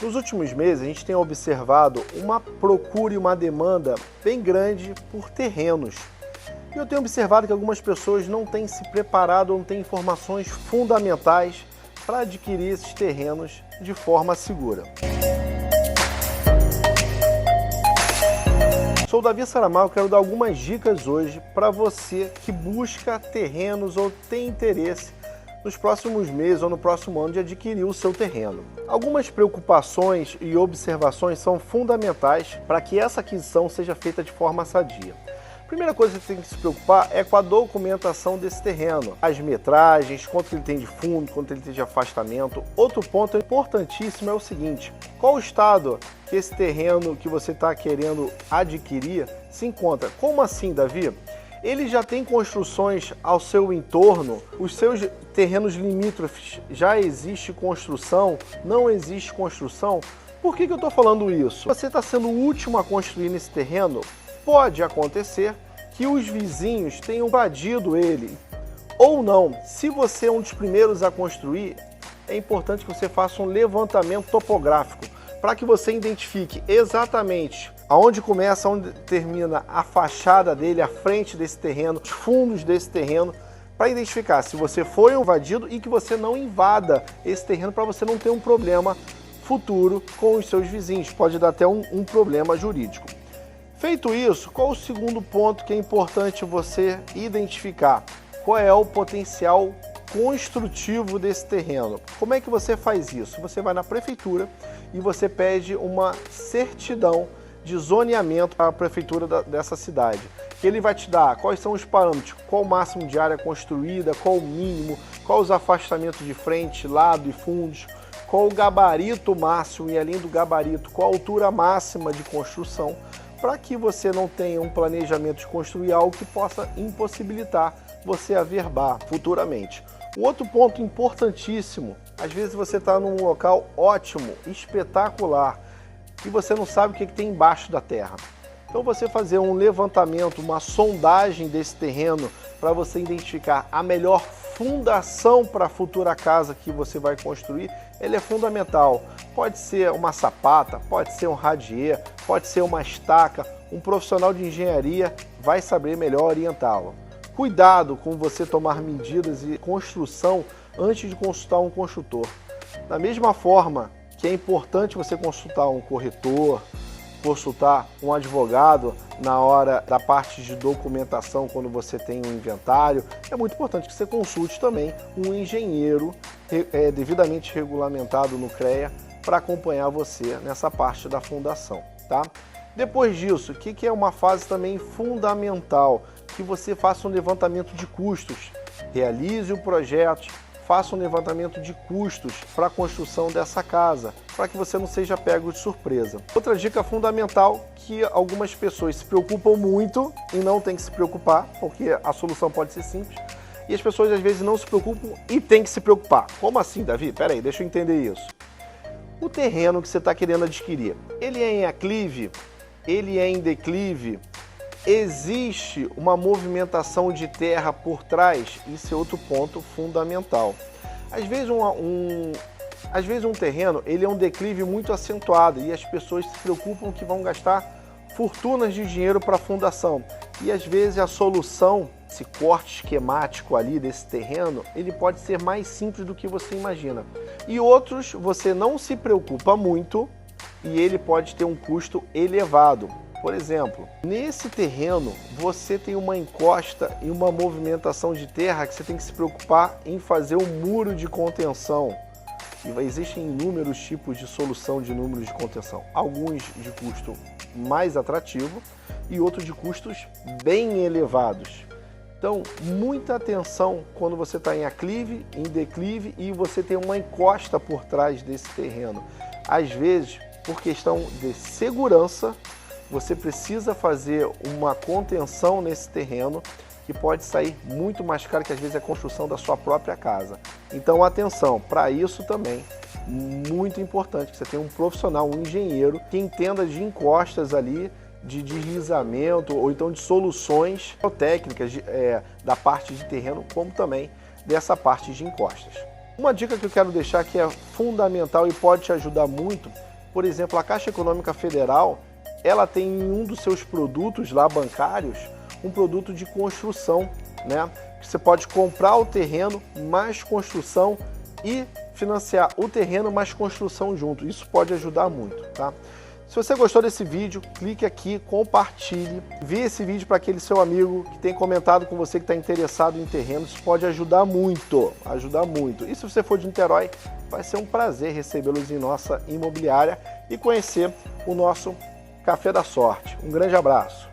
Nos últimos meses, a gente tem observado uma procura e uma demanda bem grande por terrenos. E eu tenho observado que algumas pessoas não têm se preparado ou não têm informações fundamentais para adquirir esses terrenos de forma segura. Sou o Davi Saramago, eu quero dar algumas dicas hoje para você que busca terrenos ou tem interesse nos próximos meses ou no próximo ano de adquirir o seu terreno. Algumas preocupações e observações são fundamentais para que essa aquisição seja feita de forma sadia. A primeira coisa que você tem que se preocupar é com a documentação desse terreno, as metragens, quanto ele tem de fundo, quanto ele tem de afastamento. Outro ponto importantíssimo é o seguinte: qual o estado que esse terreno que você está querendo adquirir se encontra? Como assim, Davi? Ele já tem construções ao seu entorno, os seus terrenos limítrofes já existe construção, não existe construção? Por que eu estou falando isso? Você está sendo o último a construir nesse terreno, pode acontecer que os vizinhos tenham invadido ele, ou não. Se você é um dos primeiros a construir, é importante que você faça um levantamento topográfico, para que você identifique exatamente aonde começa, onde termina a fachada dele, a frente desse terreno, os fundos desse terreno, para identificar se você foi invadido e que você não invada esse terreno para você não ter um problema futuro com os seus vizinhos. Pode dar até um problema jurídico. Feito isso, qual o segundo ponto que é importante você identificar? Qual é o potencial construtivo desse terreno? Como é que você faz isso? Você vai na prefeitura e você pede uma certidão de zoneamento para a prefeitura dessa cidade. Ele vai te dar quais são os parâmetros, qual o máximo de área construída, qual o mínimo, qual os afastamentos de frente, lado e fundos, qual o gabarito máximo e além do gabarito, qual a altura máxima de construção, para que você não tenha um planejamento de construir algo que possa impossibilitar você averbar futuramente. Um outro ponto importantíssimo, às vezes você está num local ótimo, espetacular, e você não sabe o que tem embaixo da terra. Então você fazer um levantamento, uma sondagem desse terreno para você identificar a melhor fundação para a futura casa que você vai construir, ele é fundamental. Pode ser uma sapata, pode ser um radier, pode ser uma estaca, um profissional de engenharia vai saber melhor orientá-lo. Cuidado com você tomar medidas e construção antes de consultar um construtor. Da mesma forma que é importante você consultar um corretor, consultar um advogado na hora da parte de documentação quando você tem um inventário, é muito importante que você consulte também um engenheiro devidamente regulamentado no CREA para acompanhar você nessa parte da fundação, tá? Depois disso, o que é uma fase também fundamental? Que você faça um levantamento de custos, realize o projeto, faça um levantamento de custos para a construção dessa casa, para que você não seja pego de surpresa. Outra dica fundamental que algumas pessoas se preocupam muito e não tem que se preocupar, porque a solução pode ser simples, e as pessoas às vezes não se preocupam e tem que se preocupar. Como assim, Davi? Pera aí, deixa eu entender isso. O terreno que você está querendo adquirir, ele é em aclive? Ele é em declive? Existe uma movimentação de terra por trás? Isso é outro ponto fundamental. Às vezes um terreno ele é um declive muito acentuado e as pessoas se preocupam que vão gastar fortunas de dinheiro para a fundação. E às vezes a solução, esse corte esquemático ali desse terreno, ele pode ser mais simples do que você imagina. E outros você não se preocupa muito e ele pode ter um custo elevado. Por exemplo, nesse terreno você tem uma encosta e uma movimentação de terra que você tem que se preocupar em fazer um muro de contenção. E existem inúmeros tipos de solução de números de contenção. Alguns de custo mais atrativo e outros de custos bem elevados. Então, muita atenção quando você está em aclive, em declive e você tem uma encosta por trás desse terreno. Às vezes, por questão de segurança, você precisa fazer uma contenção nesse terreno que pode sair muito mais caro que às vezes a construção da sua própria casa. Então atenção, para isso também, muito importante que você tenha um profissional, um engenheiro que entenda de encostas ali, de deslizamento ou então de soluções técnicas da parte de terreno, como também dessa parte de encostas. Uma dica que eu quero deixar que é fundamental e pode te ajudar muito Por exemplo, a Caixa Econômica Federal, ela tem em um dos seus produtos lá bancários, um produto de construção, né? Você pode comprar o terreno mais construção e financiar o terreno mais construção junto. Isso pode ajudar muito, tá? Se você gostou desse vídeo, clique aqui, compartilhe, envie esse vídeo para aquele seu amigo que tem comentado com você que está interessado em terrenos. Isso pode ajudar muito, ajudar muito. E se você for de Niterói, vai ser um prazer recebê-los em nossa imobiliária e conhecer o nosso Café da Sorte. Um grande abraço.